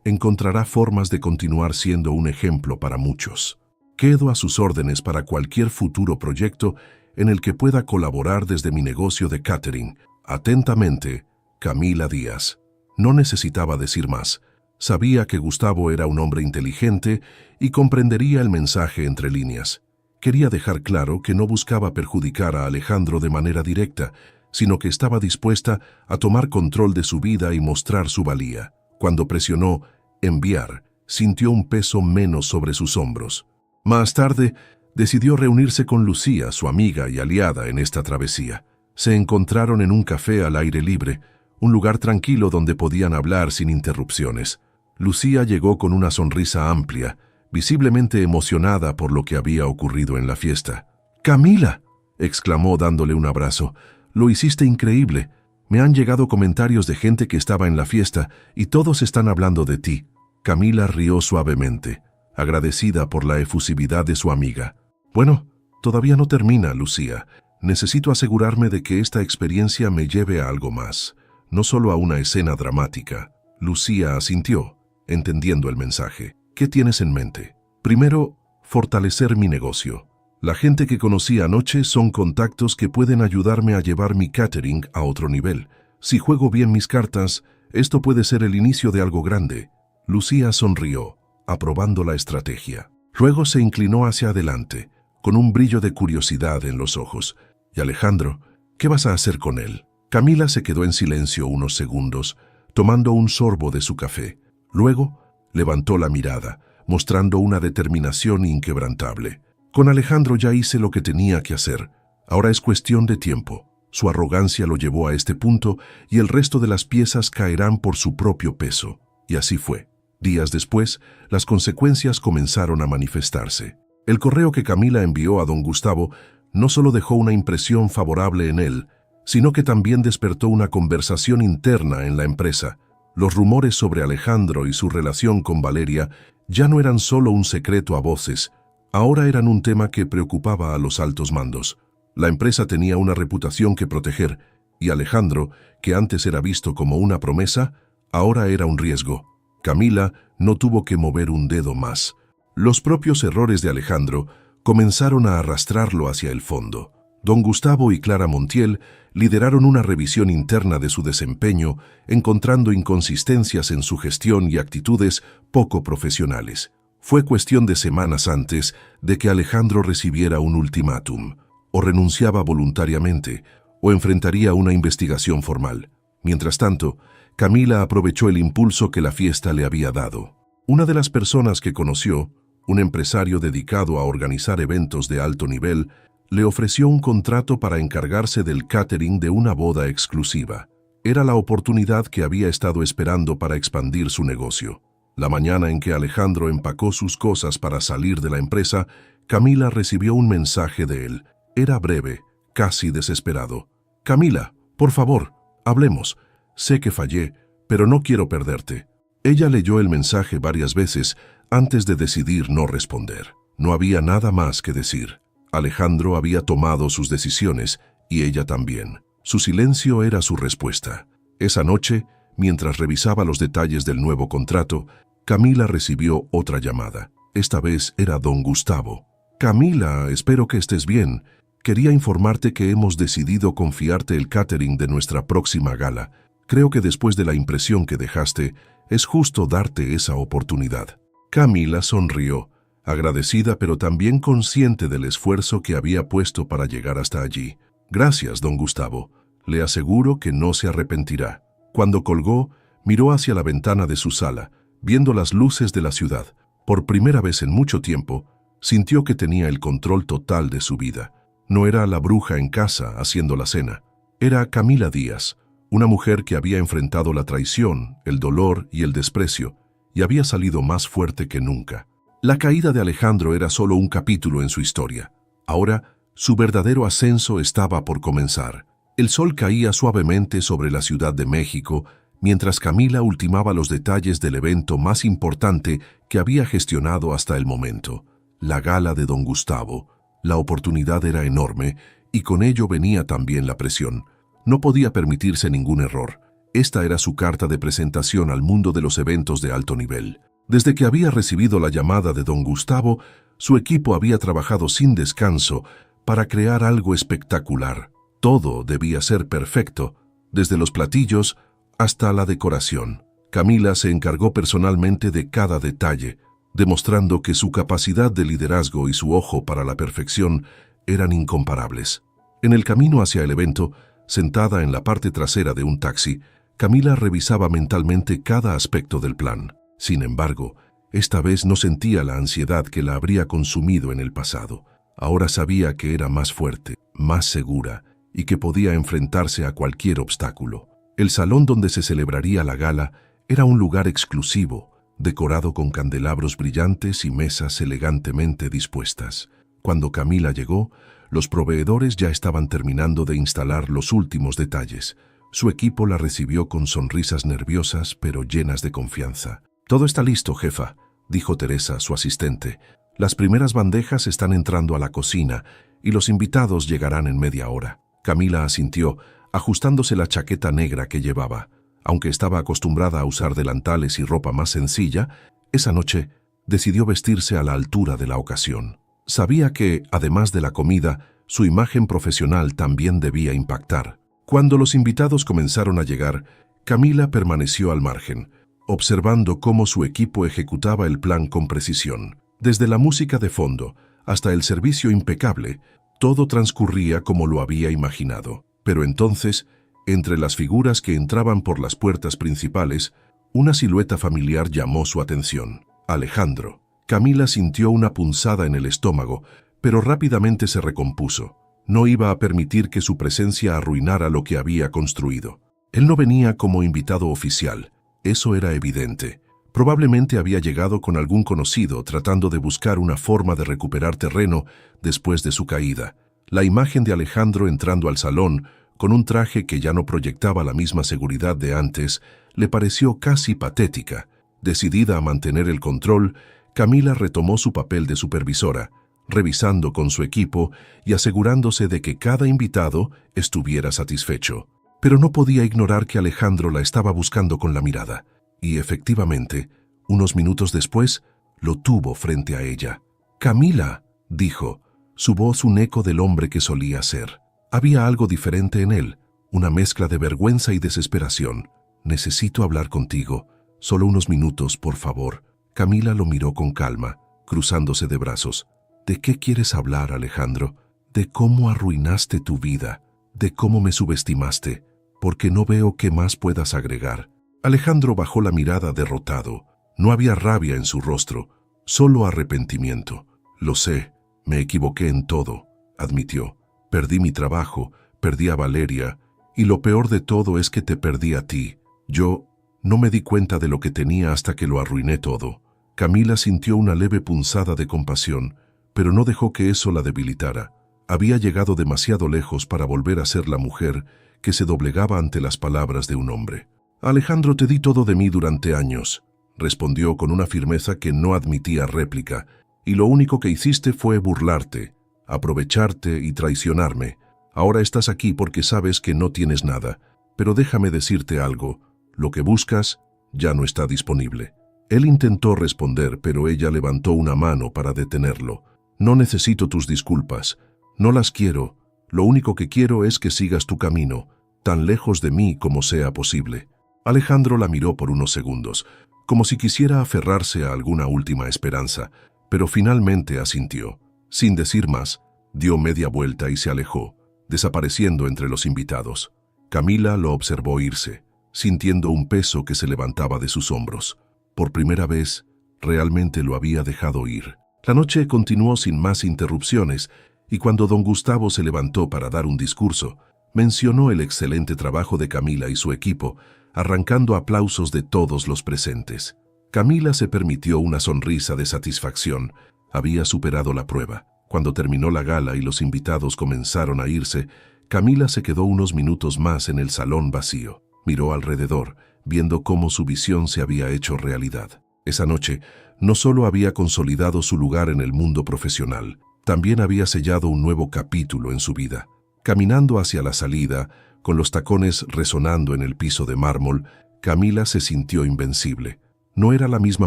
encontrará formas de continuar siendo un ejemplo para muchos. Quedo a sus órdenes para cualquier futuro proyecto en el que pueda colaborar desde mi negocio de catering. Atentamente, Camila Díaz. No necesitaba decir más. Sabía que Gustavo era un hombre inteligente y comprendería el mensaje entre líneas. Quería dejar claro que no buscaba perjudicar a Alejandro de manera directa, sino que estaba dispuesta a tomar control de su vida y mostrar su valía. Cuando presionó enviar, sintió un peso menos sobre sus hombros. Más tarde, decidió reunirse con Lucía, su amiga y aliada en esta travesía. Se encontraron en un café al aire libre, un lugar tranquilo donde podían hablar sin interrupciones. Lucía llegó con una sonrisa amplia, visiblemente emocionada por lo que había ocurrido en la fiesta. «¡Camila!», exclamó dándole un abrazo. «Lo hiciste increíble. Me han llegado comentarios de gente que estaba en la fiesta y todos están hablando de ti». Camila rió suavemente, agradecida por la efusividad de su amiga. «Bueno, todavía no termina, Lucía. Necesito asegurarme de que esta experiencia me lleve a algo más, no solo a una escena dramática». Lucía asintió, entendiendo el mensaje. «¿Qué tienes en mente?» «Primero, fortalecer mi negocio. La gente que conocí anoche son contactos que pueden ayudarme a llevar mi catering a otro nivel. Si juego bien mis cartas, esto puede ser el inicio de algo grande». Lucía sonrió, aprobando la estrategia. Luego se inclinó hacia adelante, con un brillo de curiosidad en los ojos. «¿Y Alejandro? ¿Qué vas a hacer con él?» Camila se quedó en silencio unos segundos, tomando un sorbo de su café. Luego, levantó la mirada, mostrando una determinación inquebrantable. «Con Alejandro ya hice lo que tenía que hacer. Ahora es cuestión de tiempo». Su arrogancia lo llevó a este punto y el resto de las piezas caerán por su propio peso. Y así fue. Días después, las consecuencias comenzaron a manifestarse. El correo que Camila envió a don Gustavo no solo dejó una impresión favorable en él, sino que también despertó una conversación interna en la empresa. Los rumores sobre Alejandro y su relación con Valeria ya no eran solo un secreto a voces, ahora eran un tema que preocupaba a los altos mandos. La empresa tenía una reputación que proteger, y Alejandro, que antes era visto como una promesa, ahora era un riesgo. Camila no tuvo que mover un dedo más. Los propios errores de Alejandro comenzaron a arrastrarlo hacia el fondo. Don Gustavo y Clara Montiel lideraron una revisión interna de su desempeño, encontrando inconsistencias en su gestión y actitudes poco profesionales. Fue cuestión de semanas antes de que Alejandro recibiera un ultimátum. O renunciaba voluntariamente, o enfrentaría una investigación formal. Mientras tanto, Camila aprovechó el impulso que la fiesta le había dado. Una de las personas que conoció, un empresario dedicado a organizar eventos de alto nivel, le ofreció un contrato para encargarse del catering de una boda exclusiva. Era la oportunidad que había estado esperando para expandir su negocio. La mañana en que Alejandro empacó sus cosas para salir de la empresa, Camila recibió un mensaje de él. Era breve, casi desesperado. «Camila, por favor, hablemos. Sé que fallé, pero no quiero perderte». Ella leyó el mensaje varias veces antes de decidir no responder. No había nada más que decir. Alejandro había tomado sus decisiones y ella también. Su silencio era su respuesta. Esa noche, mientras revisaba los detalles del nuevo contrato, Camila recibió otra llamada. Esta vez era don Gustavo. «Camila, espero que estés bien. Quería informarte que hemos decidido confiarte el catering de nuestra próxima gala. Creo que después de la impresión que dejaste, es justo darte esa oportunidad». Camila sonrió, agradecida pero también consciente del esfuerzo que había puesto para llegar hasta allí. «Gracias, don Gustavo. Le aseguro que no se arrepentirá». Cuando colgó, miró hacia la ventana de su sala, viendo las luces de la ciudad. Por primera vez en mucho tiempo, sintió que tenía el control total de su vida. No era la bruja en casa haciendo la cena. Era Camila Díaz, una mujer que había enfrentado la traición, el dolor y el desprecio, y había salido más fuerte que nunca. La caída de Alejandro era solo un capítulo en su historia. Ahora, su verdadero ascenso estaba por comenzar. El sol caía suavemente sobre la Ciudad de México, mientras Camila ultimaba los detalles del evento más importante que había gestionado hasta el momento, la gala de don Gustavo. La oportunidad era enorme, y con ello venía también la presión. No podía permitirse ningún error. Esta era su carta de presentación al mundo de los eventos de alto nivel. Desde que había recibido la llamada de don Gustavo, su equipo había trabajado sin descanso para crear algo espectacular. Todo debía ser perfecto, desde los platillos hasta la decoración. Camila se encargó personalmente de cada detalle, demostrando que su capacidad de liderazgo y su ojo para la perfección eran incomparables. En el camino hacia el evento, sentada en la parte trasera de un taxi, Camila revisaba mentalmente cada aspecto del plan. Sin embargo, esta vez no sentía la ansiedad que la habría consumido en el pasado. Ahora sabía que era más fuerte, más segura, y que podía enfrentarse a cualquier obstáculo. El salón donde se celebraría la gala era un lugar exclusivo, decorado con candelabros brillantes y mesas elegantemente dispuestas. Cuando Camila llegó, los proveedores ya estaban terminando de instalar los últimos detalles. Su equipo la recibió con sonrisas nerviosas pero llenas de confianza. «Todo está listo, jefa», dijo Teresa, su asistente. «Las primeras bandejas están entrando a la cocina y los invitados llegarán en media hora». Camila asintió, ajustándose la chaqueta negra que llevaba. Aunque estaba acostumbrada a usar delantales y ropa más sencilla, esa noche decidió vestirse a la altura de la ocasión. Sabía que, además de la comida, su imagen profesional también debía impactar. Cuando los invitados comenzaron a llegar, Camila permaneció al margen, observando cómo su equipo ejecutaba el plan con precisión. Desde la música de fondo hasta el servicio impecable, todo transcurría como lo había imaginado. Pero entonces, entre las figuras que entraban por las puertas principales, una silueta familiar llamó su atención. Alejandro. Camila sintió una punzada en el estómago, pero rápidamente se recompuso. No iba a permitir que su presencia arruinara lo que había construido. Él no venía como invitado oficial, eso era evidente. Probablemente había llegado con algún conocido tratando de buscar una forma de recuperar terreno después de su caída. La imagen de Alejandro entrando al salón, con un traje que ya no proyectaba la misma seguridad de antes, le pareció casi patética. Decidida a mantener el control, Camila retomó su papel de supervisora, revisando con su equipo y asegurándose de que cada invitado estuviera satisfecho. Pero no podía ignorar que Alejandro la estaba buscando con la mirada. Y efectivamente, unos minutos después, lo tuvo frente a ella. «Camila», dijo, su voz un eco del hombre que solía ser. Había algo diferente en él, una mezcla de vergüenza y desesperación. «Necesito hablar contigo. Solo unos minutos, por favor». Camila lo miró con calma, cruzándose de brazos. «¿De qué quieres hablar, Alejandro? ¿De cómo arruinaste tu vida? ¿De cómo me subestimaste? Porque no veo qué más puedas agregar». Alejandro bajó la mirada derrotado. No había rabia en su rostro, solo arrepentimiento. «Lo sé, me equivoqué en todo», admitió. «Perdí mi trabajo, perdí a Valeria, y lo peor de todo es que te perdí a ti. Yo no me di cuenta de lo que tenía hasta que lo arruiné todo». Camila sintió una leve punzada de compasión, pero no dejó que eso la debilitara. Había llegado demasiado lejos para volver a ser la mujer que se doblegaba ante las palabras de un hombre. «Alejandro, te di todo de mí durante años», respondió con una firmeza que no admitía réplica, «y lo único que hiciste fue burlarte, aprovecharte y traicionarme. Ahora estás aquí porque sabes que no tienes nada, pero déjame decirte algo, lo que buscas ya no está disponible». Él intentó responder, pero ella levantó una mano para detenerlo. «No necesito tus disculpas, no las quiero, lo único que quiero es que sigas tu camino, tan lejos de mí como sea posible». Alejandro la miró por unos segundos, como si quisiera aferrarse a alguna última esperanza, pero finalmente asintió. Sin decir más, dio media vuelta y se alejó, desapareciendo entre los invitados. Camila lo observó irse, sintiendo un peso que se levantaba de sus hombros. Por primera vez, realmente lo había dejado ir. La noche continuó sin más interrupciones, y cuando don Gustavo se levantó para dar un discurso, mencionó el excelente trabajo de Camila y su equipo, arrancando aplausos de todos los presentes. Camila se permitió una sonrisa de satisfacción. Había superado la prueba. Cuando terminó la gala y los invitados comenzaron a irse, Camila se quedó unos minutos más en el salón vacío. Miró alrededor, viendo cómo su visión se había hecho realidad. Esa noche, no solo había consolidado su lugar en el mundo profesional, también había sellado un nuevo capítulo en su vida. Caminando hacia la salida, con los tacones resonando en el piso de mármol, Camila se sintió invencible. No era la misma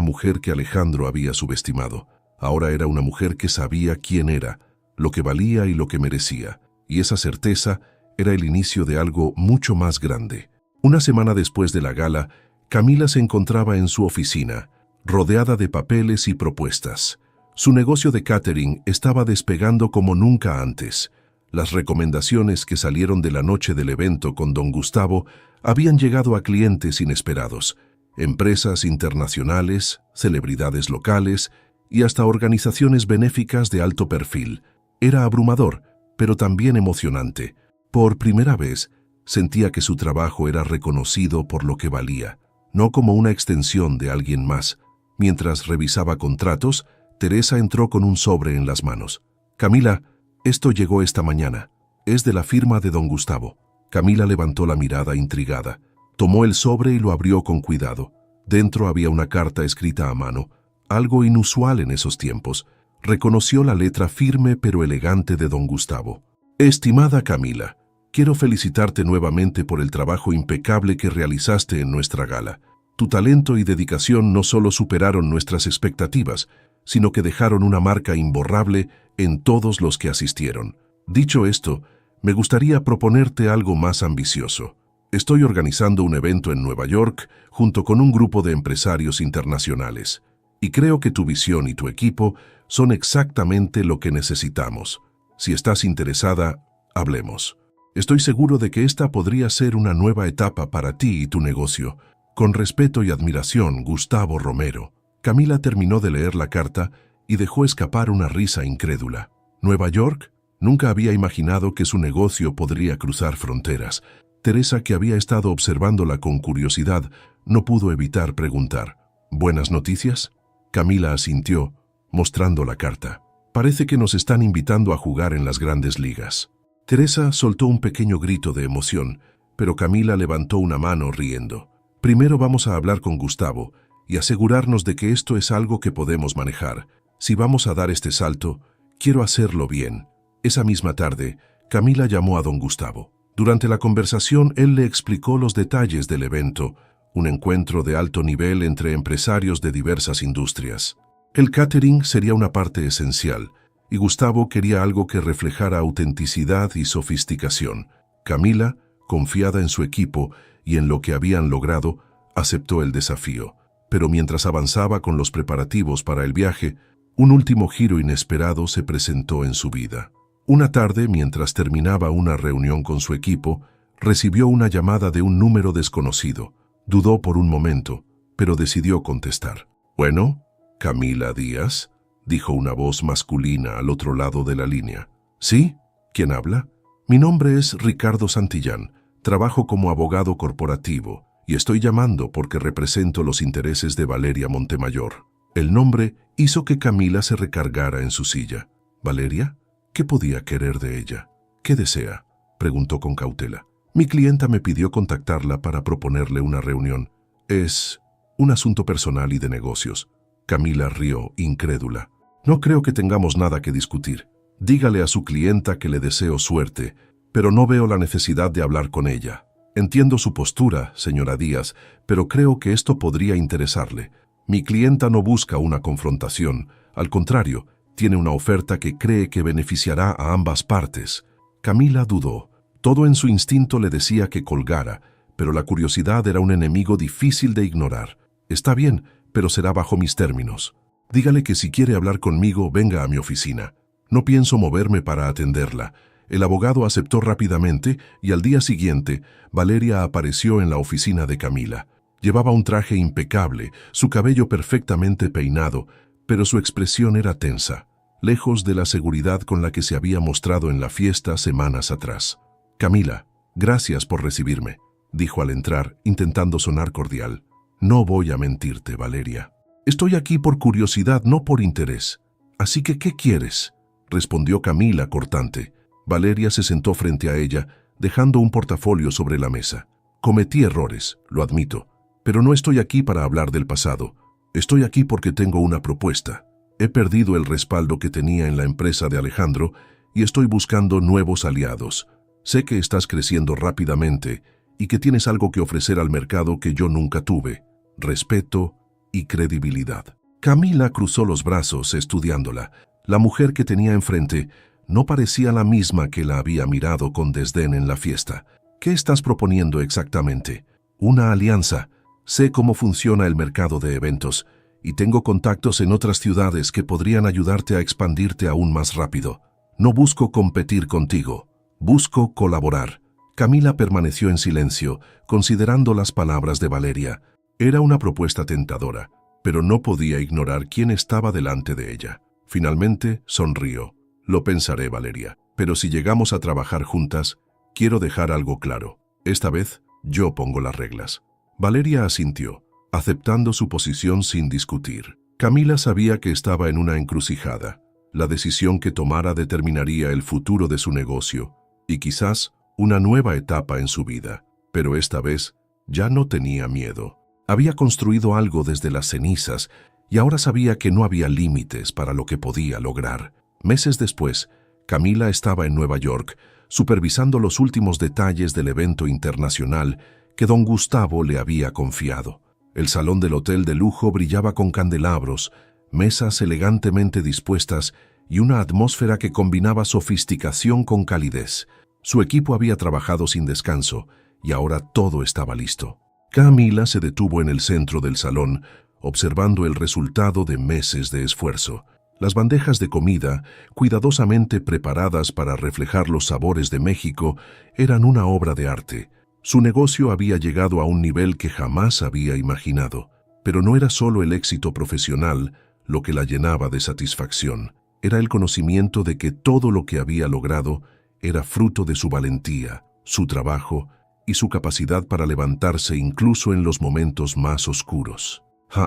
mujer que Alejandro había subestimado. Ahora era una mujer que sabía quién era, lo que valía y lo que merecía, y esa certeza era el inicio de algo mucho más grande. Una semana después de la gala, Camila se encontraba en su oficina, rodeada de papeles y propuestas. Su negocio de catering estaba despegando como nunca antes. Las recomendaciones que salieron de la noche del evento con don Gustavo habían llegado a clientes inesperados, empresas internacionales, celebridades locales y hasta organizaciones benéficas de alto perfil. Era abrumador, pero también emocionante. Por primera vez, sentía que su trabajo era reconocido por lo que valía, no como una extensión de alguien más. Mientras revisaba contratos, Teresa entró con un sobre en las manos. «Camila, esto llegó esta mañana. Es de la firma de don Gustavo». Camila levantó la mirada intrigada. Tomó el sobre y lo abrió con cuidado. Dentro había una carta escrita a mano, algo inusual en esos tiempos. Reconoció la letra firme pero elegante de don Gustavo. «Estimada Camila, quiero felicitarte nuevamente por el trabajo impecable que realizaste en nuestra gala. Tu talento y dedicación no solo superaron nuestras expectativas, sino que dejaron una marca imborrable en todos los que asistieron. Dicho esto, me gustaría proponerte algo más ambicioso. Estoy organizando un evento en Nueva York junto con un grupo de empresarios internacionales, y creo que tu visión y tu equipo son exactamente lo que necesitamos. Si estás interesada, hablemos. Estoy seguro de que esta podría ser una nueva etapa para ti y tu negocio. Con respeto y admiración, Gustavo Romero». Camila terminó de leer la carta y dejó escapar una risa incrédula. ¿Nueva York? Nunca había imaginado que su negocio podría cruzar fronteras. Teresa, que había estado observándola con curiosidad, no pudo evitar preguntar: ¿buenas noticias? Camila asintió, mostrando la carta. «Parece que nos están invitando a jugar en las grandes ligas». Teresa soltó un pequeño grito de emoción, pero Camila levantó una mano riendo. «Primero vamos a hablar con Gustavo y asegurarnos de que esto es algo que podemos manejar. Si vamos a dar este salto, quiero hacerlo bien». Esa misma tarde, Camila llamó a don Gustavo. Durante la conversación, él le explicó los detalles del evento, un encuentro de alto nivel entre empresarios de diversas industrias. El catering sería una parte esencial, y Gustavo quería algo que reflejara autenticidad y sofisticación. Camila, confiada en su equipo y en lo que habían logrado, aceptó el desafío. Pero mientras avanzaba con los preparativos para el viaje, un último giro inesperado se presentó en su vida. Una tarde, mientras terminaba una reunión con su equipo, recibió una llamada de un número desconocido. Dudó por un momento, pero decidió contestar. «Bueno, Camila Díaz», dijo una voz masculina al otro lado de la línea. «¿Sí? ¿Quién habla?» «Mi nombre es Ricardo Santillán. Trabajo como abogado corporativo y estoy llamando porque represento los intereses de Valeria Montemayor». El nombre hizo que Camila se recargara en su silla. «¿Valeria? ¿Qué podía querer de ella? ¿Qué desea?, preguntó con cautela. Mi clienta me pidió contactarla para proponerle una reunión. Es un asunto personal y de negocios. Camila rió, incrédula. No creo que tengamos nada que discutir. Dígale a su clienta que le deseo suerte, pero no veo la necesidad de hablar con ella. Entiendo su postura, señora Díaz, pero creo que esto podría interesarle. Mi clienta no busca una confrontación. Al contrario, tiene una oferta que cree que beneficiará a ambas partes. Camila dudó. Todo en su instinto le decía que colgara, pero la curiosidad era un enemigo difícil de ignorar. Está bien, pero será bajo mis términos. Dígale que si quiere hablar conmigo, venga a mi oficina. No pienso moverme para atenderla. El abogado aceptó rápidamente y al día siguiente, Valeria apareció en la oficina de Camila. Llevaba un traje impecable, su cabello perfectamente peinado, pero su expresión era tensa, lejos de la seguridad con la que se había mostrado en la fiesta semanas atrás. Camila, gracias por recibirme, dijo al entrar, intentando sonar cordial. No voy a mentirte, Valeria. Estoy aquí por curiosidad, no por interés. Así que, ¿qué quieres?, respondió Camila cortante. Valeria se sentó frente a ella, dejando un portafolio sobre la mesa. Cometí errores, lo admito, pero no estoy aquí para hablar del pasado. Estoy aquí porque tengo una propuesta. He perdido el respaldo que tenía en la empresa de Alejandro y estoy buscando nuevos aliados. Sé que estás creciendo rápidamente y que tienes algo que ofrecer al mercado que yo nunca tuve: respeto y credibilidad. Camila cruzó los brazos estudiándola. La mujer que tenía enfrente no parecía la misma que la había mirado con desdén en la fiesta. ¿Qué estás proponiendo exactamente? Una alianza. Sé cómo funciona el mercado de eventos y tengo contactos en otras ciudades que podrían ayudarte a expandirte aún más rápido. No busco competir contigo, busco colaborar. Camila permaneció en silencio, considerando las palabras de Valeria. Era una propuesta tentadora, pero no podía ignorar quién estaba delante de ella. Finalmente sonrió. Lo pensaré, Valeria, pero si llegamos a trabajar juntas, quiero dejar algo claro. Esta vez, yo pongo las reglas. Valeria asintió, aceptando su posición sin discutir. Camila sabía que estaba en una encrucijada. La decisión que tomara determinaría el futuro de su negocio y quizás una nueva etapa en su vida. Pero esta vez ya no tenía miedo. Había construido algo desde las cenizas y ahora sabía que no había límites para lo que podía lograr. Meses después, Camila estaba en Nueva York, supervisando los últimos detalles del evento internacional que don Gustavo le había confiado. El salón del hotel de lujo brillaba con candelabros, mesas elegantemente dispuestas y una atmósfera que combinaba sofisticación con calidez. Su equipo había trabajado sin descanso y ahora todo estaba listo. Camila se detuvo en el centro del salón, observando el resultado de meses de esfuerzo. Las bandejas de comida, cuidadosamente preparadas para reflejar los sabores de México, eran una obra de arte. Su negocio había llegado a un nivel que jamás había imaginado. Pero no era solo el éxito profesional lo que la llenaba de satisfacción. Era el conocimiento de que todo lo que había logrado era fruto de su valentía, su trabajo y su capacidad para levantarse incluso en los momentos más oscuros.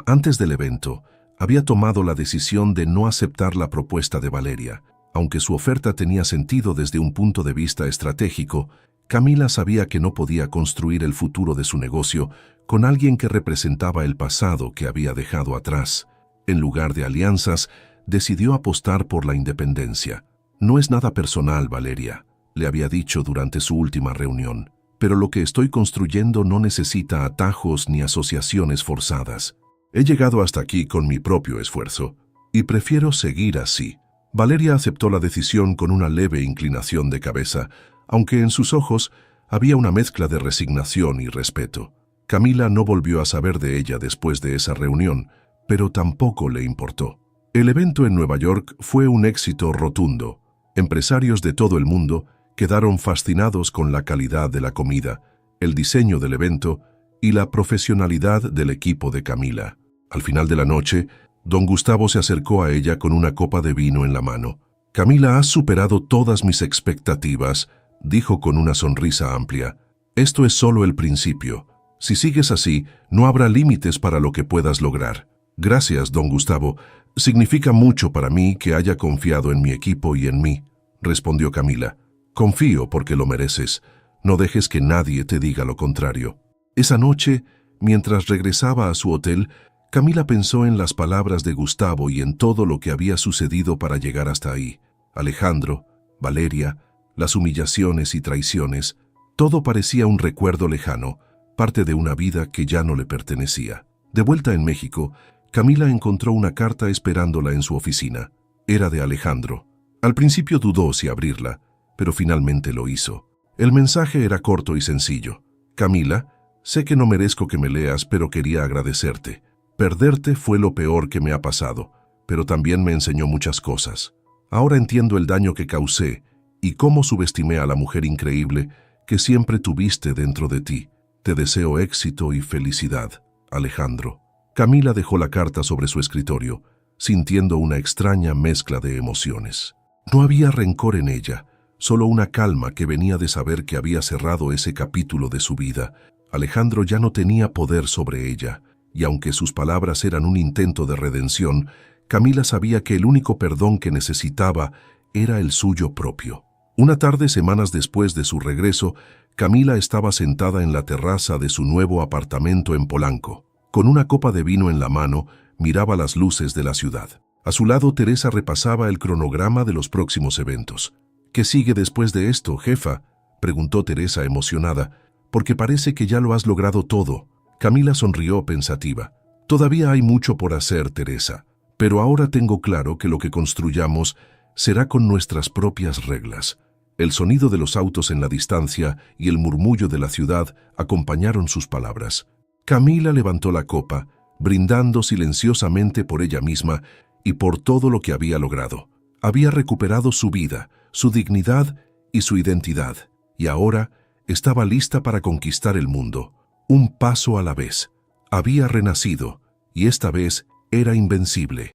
Antes del evento, había tomado la decisión de no aceptar la propuesta de Valeria. Aunque su oferta tenía sentido desde un punto de vista estratégico, Camila sabía que no podía construir el futuro de su negocio con alguien que representaba el pasado que había dejado atrás. En lugar de alianzas, decidió apostar por la independencia. No es nada personal, Valeria, le había dicho durante su última reunión, pero lo que estoy construyendo no necesita atajos ni asociaciones forzadas. He llegado hasta aquí con mi propio esfuerzo y prefiero seguir así. Valeria aceptó la decisión con una leve inclinación de cabeza, aunque en sus ojos había una mezcla de resignación y respeto. Camila no volvió a saber de ella después de esa reunión, pero tampoco le importó. El evento en Nueva York fue un éxito rotundo. Empresarios de todo el mundo quedaron fascinados con la calidad de la comida, el diseño del evento y la profesionalidad del equipo de Camila. Al final de la noche, don Gustavo se acercó a ella con una copa de vino en la mano. «Camila, has superado todas mis expectativas», dijo con una sonrisa amplia. «Esto es solo el principio. Si sigues así, no habrá límites para lo que puedas lograr». «Gracias, don Gustavo. Significa mucho para mí que haya confiado en mi equipo y en mí», respondió Camila. Confío porque lo mereces. No dejes que nadie te diga lo contrario. Esa noche, mientras regresaba a su hotel, Camila pensó en las palabras de Gustavo y en todo lo que había sucedido para llegar hasta ahí. Alejandro, Valeria, las humillaciones y traiciones, todo parecía un recuerdo lejano, parte de una vida que ya no le pertenecía. De vuelta en México, Camila encontró una carta esperándola en su oficina. Era de Alejandro. Al principio dudó si abrirla, pero finalmente lo hizo. El mensaje era corto y sencillo. Camila, sé que no merezco que me leas, pero quería agradecerte. Perderte fue lo peor que me ha pasado, pero también me enseñó muchas cosas. Ahora entiendo el daño que causé y cómo subestimé a la mujer increíble que siempre tuviste dentro de ti. Te deseo éxito y felicidad, Alejandro. Camila dejó la carta sobre su escritorio, sintiendo una extraña mezcla de emociones. No había rencor en ella, solo una calma que venía de saber que había cerrado ese capítulo de su vida. Alejandro ya no tenía poder sobre ella, y aunque sus palabras eran un intento de redención, Camila sabía que el único perdón que necesitaba era el suyo propio. Una tarde, semanas después de su regreso, Camila estaba sentada en la terraza de su nuevo apartamento en Polanco. Con una copa de vino en la mano, miraba las luces de la ciudad. A su lado, Teresa repasaba el cronograma de los próximos eventos. ¿Qué sigue después de esto, jefa?, preguntó Teresa emocionada, porque parece que ya lo has logrado todo. Camila sonrió pensativa. Todavía hay mucho por hacer, Teresa, pero ahora tengo claro que lo que construyamos será con nuestras propias reglas. El sonido de los autos en la distancia y el murmullo de la ciudad acompañaron sus palabras. Camila levantó la copa, brindando silenciosamente por ella misma y por todo lo que había logrado. Había recuperado su vida, su dignidad y su identidad, y ahora estaba lista para conquistar el mundo, un paso a la vez. Había renacido, y esta vez era invencible.